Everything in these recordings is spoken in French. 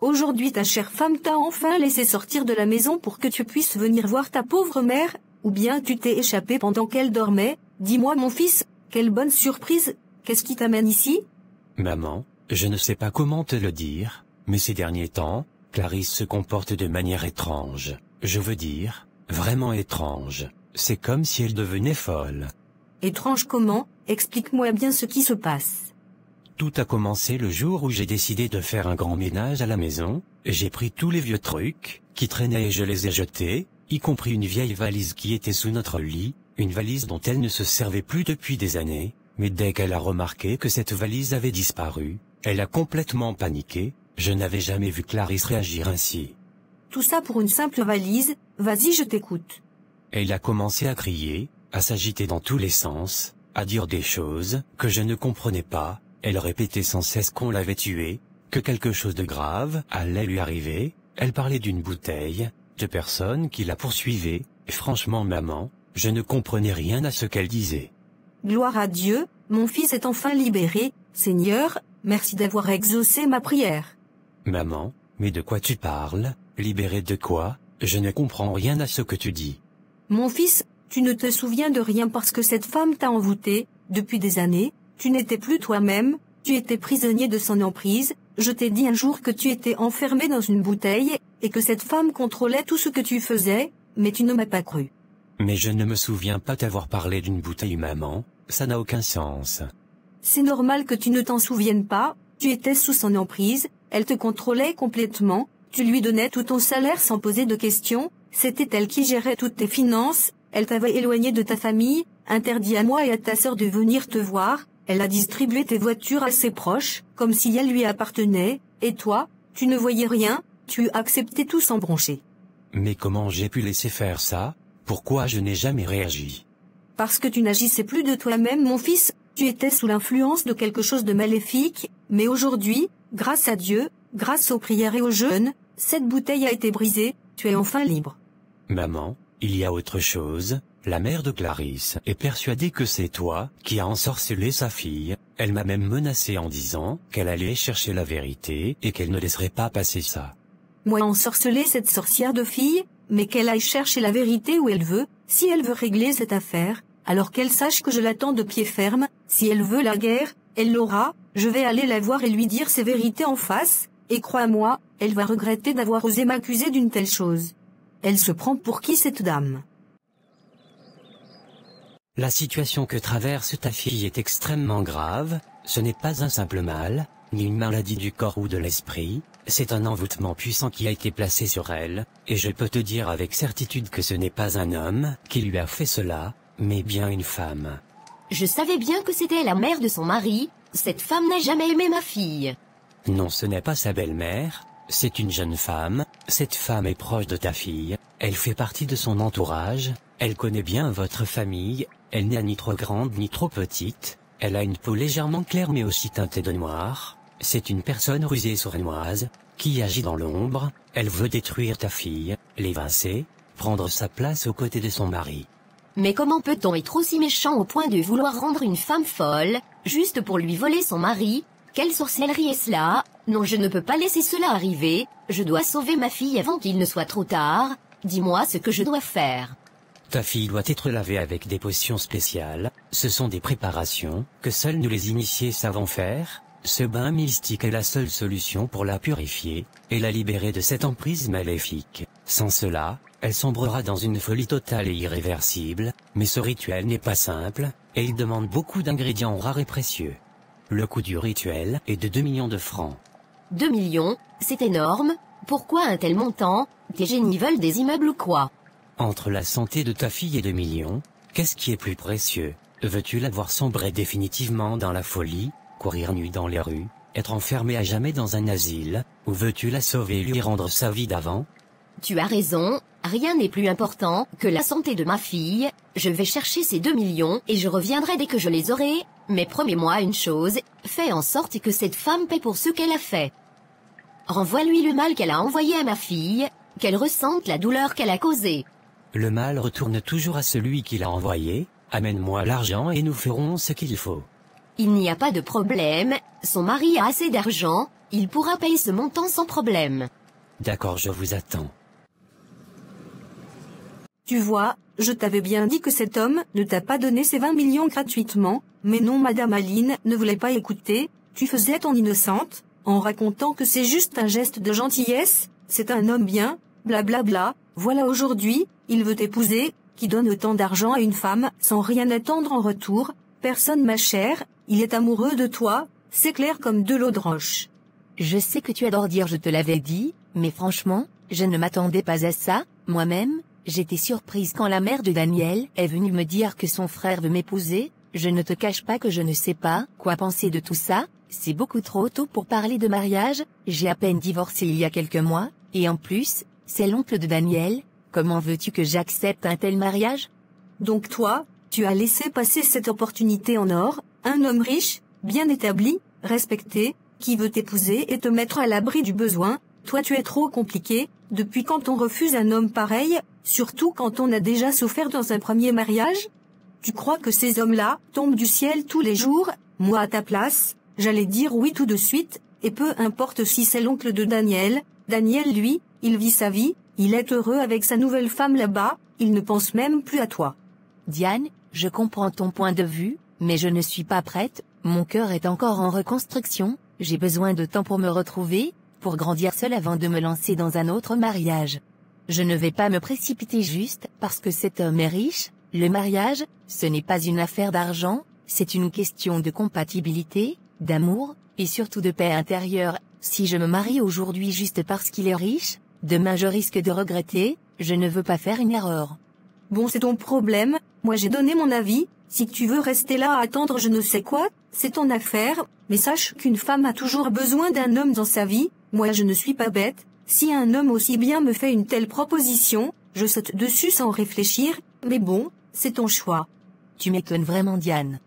Aujourd'hui ta chère femme t'a enfin laissé sortir de la maison pour que tu puisses venir voir ta pauvre mère, ou bien tu t'es échappé pendant qu'elle dormait. Dis-moi mon fils, quelle bonne surprise, qu'est-ce qui t'amène ici? Maman, je ne sais pas comment te le dire, mais ces derniers temps, Clarisse se comporte de manière étrange. Je veux dire, vraiment étrange. C'est comme si elle devenait folle. Étrange comment? Explique-moi bien ce qui se passe. Tout a commencé le jour où j'ai décidé de faire un grand ménage à la maison. J'ai pris tous les vieux trucs qui traînaient et je les ai jetés, y compris une vieille valise qui était sous notre lit, une valise dont elle ne se servait plus depuis des années, mais dès qu'elle a remarqué que cette valise avait disparu, elle a complètement paniqué. Je n'avais jamais vu Clarisse réagir ainsi. Tout ça pour une simple valise, vas-y je t'écoute. Elle a commencé à crier, à s'agiter dans tous les sens, à dire des choses que je ne comprenais pas. Elle répétait sans cesse qu'on l'avait tuée, que quelque chose de grave allait lui arriver. Elle parlait d'une bouteille, de personnes qui la poursuivaient, et franchement maman, je ne comprenais rien à ce qu'elle disait. Gloire à Dieu, mon fils est enfin libéré, Seigneur, merci d'avoir exaucé ma prière. Maman, mais de quoi tu parles? Libéré de quoi? Je ne comprends rien à ce que tu dis. Mon fils, tu ne te souviens de rien parce que cette femme t'a envoûté, depuis des années. Tu n'étais plus toi-même, tu étais prisonnier de son emprise, je t'ai dit un jour que tu étais enfermé dans une bouteille, et que cette femme contrôlait tout ce que tu faisais, mais tu ne m'as pas cru. Mais je ne me souviens pas t'avoir parlé d'une bouteille maman, ça n'a aucun sens. C'est normal que tu ne t'en souviennes pas, tu étais sous son emprise, elle te contrôlait complètement, tu lui donnais tout ton salaire sans poser de questions, c'était elle qui gérait toutes tes finances, elle t'avait éloigné de ta famille, interdit à moi et à ta sœur de venir te voir, elle a distribué tes voitures à ses proches, comme si elles lui appartenaient, et toi, tu ne voyais rien, tu acceptais tout sans broncher. Mais comment j'ai pu laisser faire ça? Pourquoi je n'ai jamais réagi? Parce que tu n'agissais plus de toi-même mon fils, tu étais sous l'influence de quelque chose de maléfique, mais aujourd'hui, grâce à Dieu, grâce aux prières et aux jeûnes, cette bouteille a été brisée, tu es enfin libre. Maman, il y a autre chose. La mère de Clarisse est persuadée que c'est toi qui as ensorcelé sa fille. Elle m'a même menacé en disant qu'elle allait chercher la vérité et qu'elle ne laisserait pas passer ça. Moi ensorceler cette sorcière de fille, mais qu'elle aille chercher la vérité où elle veut, si elle veut régler cette affaire, alors qu'elle sache que je l'attends de pied ferme, si elle veut la guerre, elle l'aura, je vais aller la voir et lui dire ses vérités en face, et crois-moi, elle va regretter d'avoir osé m'accuser d'une telle chose. Elle se prend pour qui cette dame? La situation que traverse ta fille est extrêmement grave, ce n'est pas un simple mal, ni une maladie du corps ou de l'esprit, c'est un envoûtement puissant qui a été placé sur elle, et je peux te dire avec certitude que ce n'est pas un homme qui lui a fait cela, mais bien une femme. Je savais bien que c'était la mère de son mari, cette femme n'a jamais aimé ma fille. Non, ce n'est pas sa belle-mère, c'est une jeune femme, cette femme est proche de ta fille, elle fait partie de son entourage, elle connaît bien votre famille, elle n'est ni trop grande ni trop petite, elle a une peau légèrement claire mais aussi teintée de noir, c'est une personne rusée et sournoise, qui agit dans l'ombre, elle veut détruire ta fille, l'évincer, prendre sa place aux côtés de son mari. Mais comment peut-on être aussi méchant au point de vouloir rendre une femme folle, juste pour lui voler son mari? Quelle sorcellerie est cela? Non, je ne peux pas laisser cela arriver, je dois sauver ma fille avant qu'il ne soit trop tard, dis-moi ce que je dois faire. Ta fille doit être lavée avec des potions spéciales, ce sont des préparations que seuls nous les initiés savons faire. Ce bain mystique est la seule solution pour la purifier, et la libérer de cette emprise maléfique. Sans cela, elle sombrera dans une folie totale et irréversible, mais ce rituel n'est pas simple, et il demande beaucoup d'ingrédients rares et précieux. Le coût du rituel est de 2 millions de francs. 2 millions, c'est énorme, pourquoi un tel montant? Tes génies veulent des immeubles ou quoi? Entre la santé de ta fille et 2 millions, qu'est-ce qui est plus précieux? Veux-tu la voir sombrer définitivement dans la folie, courir nue dans les rues, être enfermée à jamais dans un asile, ou veux-tu la sauver et lui rendre sa vie d'avant? Tu as raison, rien n'est plus important que la santé de ma fille, je vais chercher ces 2 millions et je reviendrai dès que je les aurai, mais promets-moi une chose, fais en sorte que cette femme paie pour ce qu'elle a fait. Renvoie-lui le mal qu'elle a envoyé à ma fille, qu'elle ressente la douleur qu'elle a causée. Le mal retourne toujours à celui qui l'a envoyé, amène-moi l'argent et nous ferons ce qu'il faut. Il n'y a pas de problème, son mari a assez d'argent, il pourra payer ce montant sans problème. D'accord, je vous attends. Tu vois, je t'avais bien dit que cet homme ne t'a pas donné ses 20 millions gratuitement, mais non Madame Aline ne voulait pas écouter, tu faisais ton innocente, en racontant que c'est juste un geste de gentillesse, c'est un homme bien, blablabla, voilà aujourd'hui, il veut t'épouser, qui donne autant d'argent à une femme sans rien attendre en retour, personne ma chère, il est amoureux de toi, c'est clair comme de l'eau de roche. Je sais que tu adores dire je te l'avais dit, mais franchement, je ne m'attendais pas à ça, moi-même. J'étais surprise quand la mère de Daniel est venue me dire que son frère veut m'épouser, je ne te cache pas que je ne sais pas quoi penser de tout ça, c'est beaucoup trop tôt pour parler de mariage, j'ai à peine divorcé il y a quelques mois, et en plus, c'est l'oncle de Daniel, comment veux-tu que j'accepte un tel mariage? Donc toi, tu as laissé passer cette opportunité en or, un homme riche, bien établi, respecté, qui veut t'épouser et te mettre à l'abri du besoin, toi tu es trop compliqué, depuis quand on refuse un homme pareil, surtout quand on a déjà souffert dans un premier mariage? Tu crois que ces hommes-là tombent du ciel tous les jours? Moi à ta place, j'allais dire oui tout de suite, et peu importe si c'est l'oncle de Daniel, Daniel lui, il vit sa vie, il est heureux avec sa nouvelle femme là-bas, il ne pense même plus à toi. Diane, je comprends ton point de vue, mais je ne suis pas prête, mon cœur est encore en reconstruction, j'ai besoin de temps pour me retrouver, pour grandir seule avant de me lancer dans un autre mariage. Je ne vais pas me précipiter juste parce que cet homme est riche, le mariage, ce n'est pas une affaire d'argent, c'est une question de compatibilité, d'amour, et surtout de paix intérieure. Si je me marie aujourd'hui juste parce qu'il est riche, demain je risque de regretter, je ne veux pas faire une erreur. Bon c'est ton problème, moi j'ai donné mon avis, si tu veux rester là à attendre je ne sais quoi, c'est ton affaire, mais sache qu'une femme a toujours besoin d'un homme dans sa vie, moi je ne suis pas bête, si un homme aussi bien me fait une telle proposition, je saute dessus sans réfléchir, mais bon, c'est ton choix. Tu m'étonnes vraiment Diane.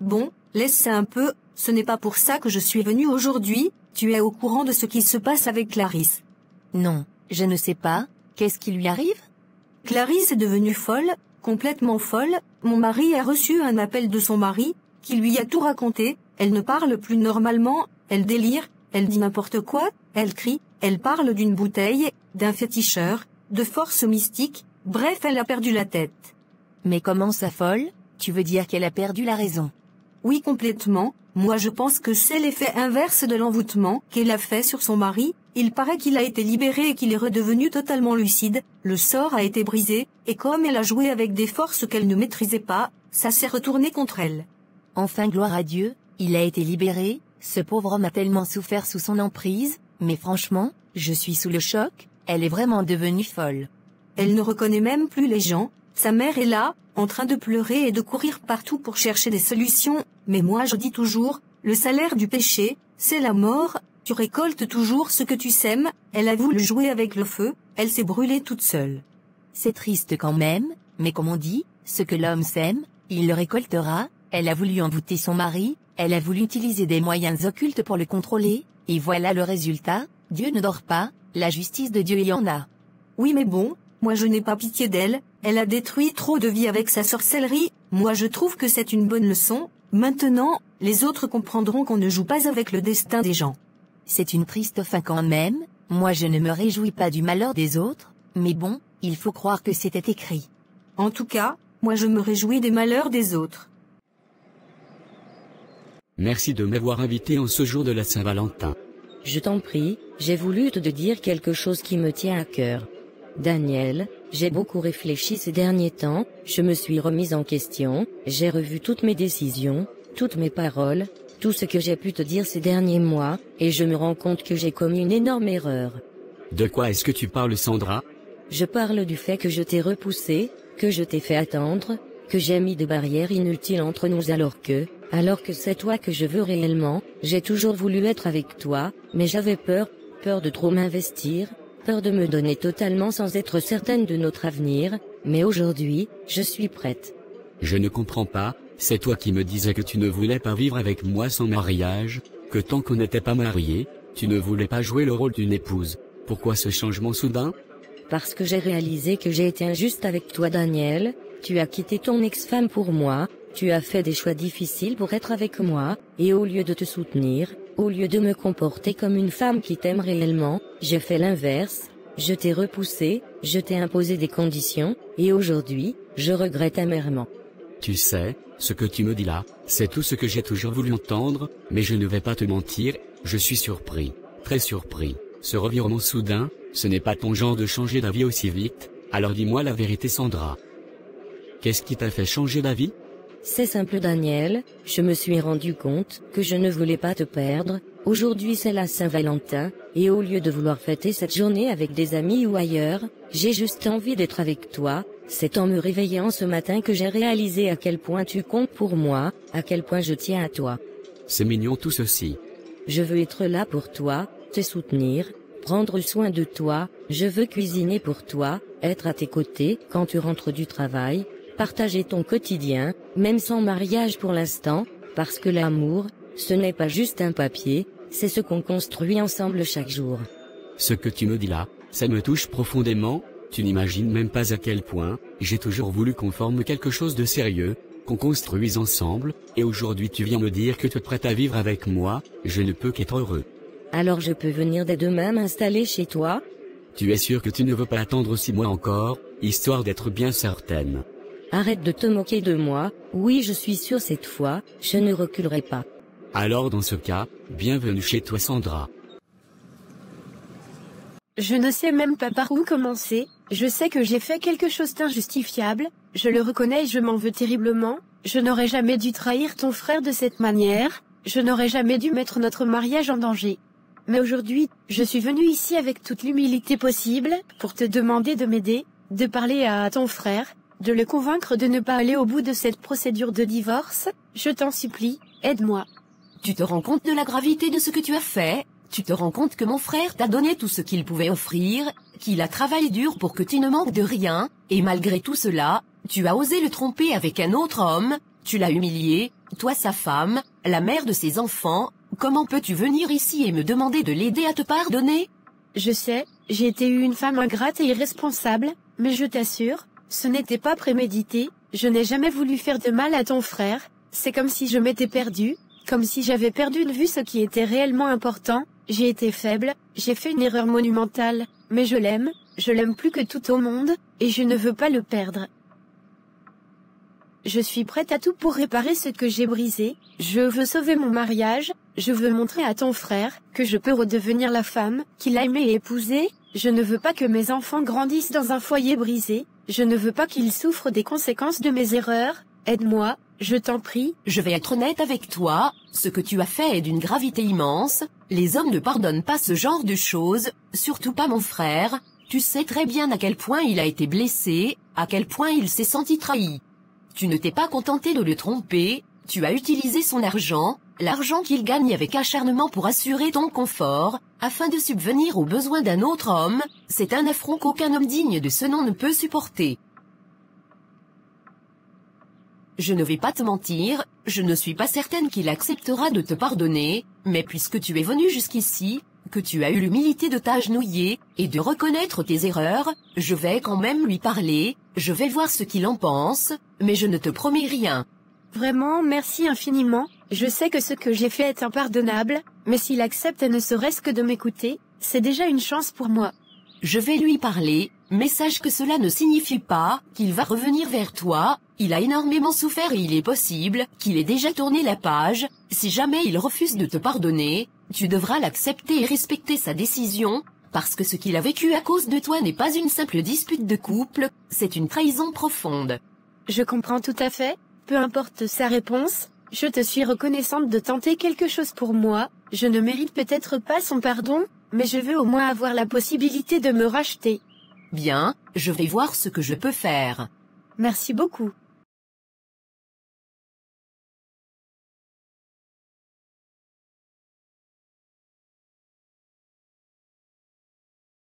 Bon, laisse ça un peu, ce n'est pas pour ça que je suis venue aujourd'hui, tu es au courant de ce qui se passe avec Clarisse. Non, je ne sais pas, qu'est-ce qui lui arrive? Clarisse est devenue folle, complètement folle, mon mari a reçu un appel de son mari, qui lui a tout raconté, elle ne parle plus normalement, elle délire, elle dit n'importe quoi, elle crie, elle parle d'une bouteille, d'un féticheur, de force mystique, bref elle a perdu la tête. Mais comment ça folle? Tu veux dire qu'elle a perdu la raison? Oui complètement, moi je pense que c'est l'effet inverse de l'envoûtement qu'elle a fait sur son mari, il paraît qu'il a été libéré et qu'il est redevenu totalement lucide, le sort a été brisé, et comme elle a joué avec des forces qu'elle ne maîtrisait pas, ça s'est retourné contre elle. Enfin gloire à Dieu, il a été libéré, ce pauvre homme a tellement souffert sous son emprise, mais franchement, je suis sous le choc, elle est vraiment devenue folle. Elle ne reconnaît même plus les gens, sa mère est là, en train de pleurer et de courir partout pour chercher des solutions, mais moi je dis toujours, le salaire du péché, c'est la mort, tu récoltes toujours ce que tu sèmes, elle a voulu jouer avec le feu, elle s'est brûlée toute seule. C'est triste quand même, mais comme on dit, ce que l'homme sème, il le récoltera, elle a voulu envoûter son mari, elle a voulu utiliser des moyens occultes pour le contrôler, et voilà le résultat, Dieu ne dort pas, la justice de Dieu y en a. Oui mais bon, moi je n'ai pas pitié d'elle, elle a détruit trop de vies avec sa sorcellerie, moi je trouve que c'est une bonne leçon, maintenant, les autres comprendront qu'on ne joue pas avec le destin des gens. C'est une triste fin quand même, moi je ne me réjouis pas du malheur des autres, mais bon, il faut croire que c'était écrit. En tout cas, moi je me réjouis des malheurs des autres. Merci de m'avoir invité en ce jour de la Saint-Valentin. Je t'en prie, j'ai voulu te dire quelque chose qui me tient à cœur. Daniel, j'ai beaucoup réfléchi ces derniers temps, je me suis remise en question, j'ai revu toutes mes décisions, toutes mes paroles, tout ce que j'ai pu te dire ces derniers mois, et je me rends compte que j'ai commis une énorme erreur. De quoi est-ce que tu parles, Sandra? Je parle du fait que je t'ai repoussé, que je t'ai fait attendre, que j'ai mis des barrières inutiles entre nous alors que c'est toi que je veux réellement, j'ai toujours voulu être avec toi, mais j'avais peur de trop m'investir, peur de me donner totalement sans être certaine de notre avenir, mais aujourd'hui, je suis prête. Je ne comprends pas, c'est toi qui me disais que tu ne voulais pas vivre avec moi sans mariage, que tant qu'on n'était pas mariés, tu ne voulais pas jouer le rôle d'une épouse. Pourquoi ce changement soudain? Parce que j'ai réalisé que j'ai été injuste avec toi Daniel, tu as quitté ton ex-femme pour moi, Tu as fait des choix difficiles pour être avec moi, et au lieu de te soutenir, au lieu de me comporter comme une femme qui t'aime réellement, j'ai fait l'inverse. Je t'ai repoussé, je t'ai imposé des conditions, et aujourd'hui, je regrette amèrement. Tu sais, ce que tu me dis là, c'est tout ce que j'ai toujours voulu entendre, mais je ne vais pas te mentir, je suis surpris, très surpris. Ce revirement soudain, ce n'est pas ton genre de changer d'avis aussi vite, alors dis-moi la vérité Sandra. Qu'est-ce qui t'a fait changer d'avis? C'est simple Daniel, je me suis rendu compte que je ne voulais pas te perdre. Aujourd'hui c'est la Saint-Valentin, et au lieu de vouloir fêter cette journée avec des amis ou ailleurs, j'ai juste envie d'être avec toi. C'est en me réveillant ce matin que j'ai réalisé à quel point tu comptes pour moi, à quel point je tiens à toi. C'est mignon tout ceci. Je veux être là pour toi, te soutenir, prendre soin de toi, je veux cuisiner pour toi, être à tes côtés quand tu rentres du travail, partager ton quotidien, même sans mariage pour l'instant, parce que l'amour, ce n'est pas juste un papier, c'est ce qu'on construit ensemble chaque jour. Ce que tu me dis là, ça me touche profondément, tu n'imagines même pas à quel point, j'ai toujours voulu qu'on forme quelque chose de sérieux, qu'on construise ensemble, et aujourd'hui tu viens me dire que tu es prête à vivre avec moi, je ne peux qu'être heureux. Alors je peux venir dès demain m'installer chez toi? Tu es sûr que tu ne veux pas attendre 6 mois encore, histoire d'être bien certaine? Arrête de te moquer de moi, oui je suis sûre cette fois, je ne reculerai pas. Alors dans ce cas, bienvenue chez toi Sandra. Je ne sais même pas par où commencer, je sais que j'ai fait quelque chose d'injustifiable, je le reconnais et je m'en veux terriblement, je n'aurais jamais dû trahir ton frère de cette manière, je n'aurais jamais dû mettre notre mariage en danger. Mais aujourd'hui, je suis venue ici avec toute l'humilité possible, pour te demander de m'aider, de parler à ton frère, de le convaincre de ne pas aller au bout de cette procédure de divorce, je t'en supplie, aide-moi. Tu te rends compte de la gravité de ce que tu as fait? Tu te rends compte que mon frère t'a donné tout ce qu'il pouvait offrir, qu'il a travaillé dur pour que tu ne manques de rien, et malgré tout cela, tu as osé le tromper avec un autre homme, tu l'as humilié, toi sa femme, la mère de ses enfants, comment peux-tu venir ici et me demander de l'aider à te pardonner? Je sais, j'ai été une femme ingrate et irresponsable, mais je t'assure, ce n'était pas prémédité, je n'ai jamais voulu faire de mal à ton frère, c'est comme si je m'étais perdue, comme si j'avais perdu de vue ce qui était réellement important, j'ai été faible, j'ai fait une erreur monumentale, mais je l'aime plus que tout au monde, et je ne veux pas le perdre. Je suis prête à tout pour réparer ce que j'ai brisé, je veux sauver mon mariage, je veux montrer à ton frère que je peux redevenir la femme qu'il a aimée et épousée, je ne veux pas que mes enfants grandissent dans un foyer brisé, je ne veux pas qu'ils souffrent des conséquences de mes erreurs, aide-moi, je t'en prie. Je vais être honnête avec toi, ce que tu as fait est d'une gravité immense, les hommes ne pardonnent pas ce genre de choses, surtout pas mon frère, tu sais très bien à quel point il a été blessé, à quel point il s'est senti trahi. Tu ne t'es pas contenté de le tromper, tu as utilisé son argent, l'argent qu'il gagne avec acharnement pour assurer ton confort, afin de subvenir aux besoins d'un autre homme, c'est un affront qu'aucun homme digne de ce nom ne peut supporter. Je ne vais pas te mentir, je ne suis pas certaine qu'il acceptera de te pardonner, mais puisque tu es venu jusqu'ici, que tu as eu l'humilité de t'agenouiller, et de reconnaître tes erreurs, je vais quand même lui parler, je vais voir ce qu'il en pense, mais je ne te promets rien. Vraiment, merci infiniment, je sais que ce que j'ai fait est impardonnable, mais s'il accepte ne serait-ce que de m'écouter, c'est déjà une chance pour moi. Je vais lui parler, mais sache que cela ne signifie pas qu'il va revenir vers toi, il a énormément souffert et il est possible qu'il ait déjà tourné la page, si jamais il refuse de te pardonner, tu devras l'accepter et respecter sa décision, parce que ce qu'il a vécu à cause de toi n'est pas une simple dispute de couple, c'est une trahison profonde. Je comprends tout à fait, peu importe sa réponse, je te suis reconnaissante de tenter quelque chose pour moi, je ne mérite peut-être pas son pardon, mais je veux au moins avoir la possibilité de me racheter. Bien, je vais voir ce que je peux faire. Merci beaucoup.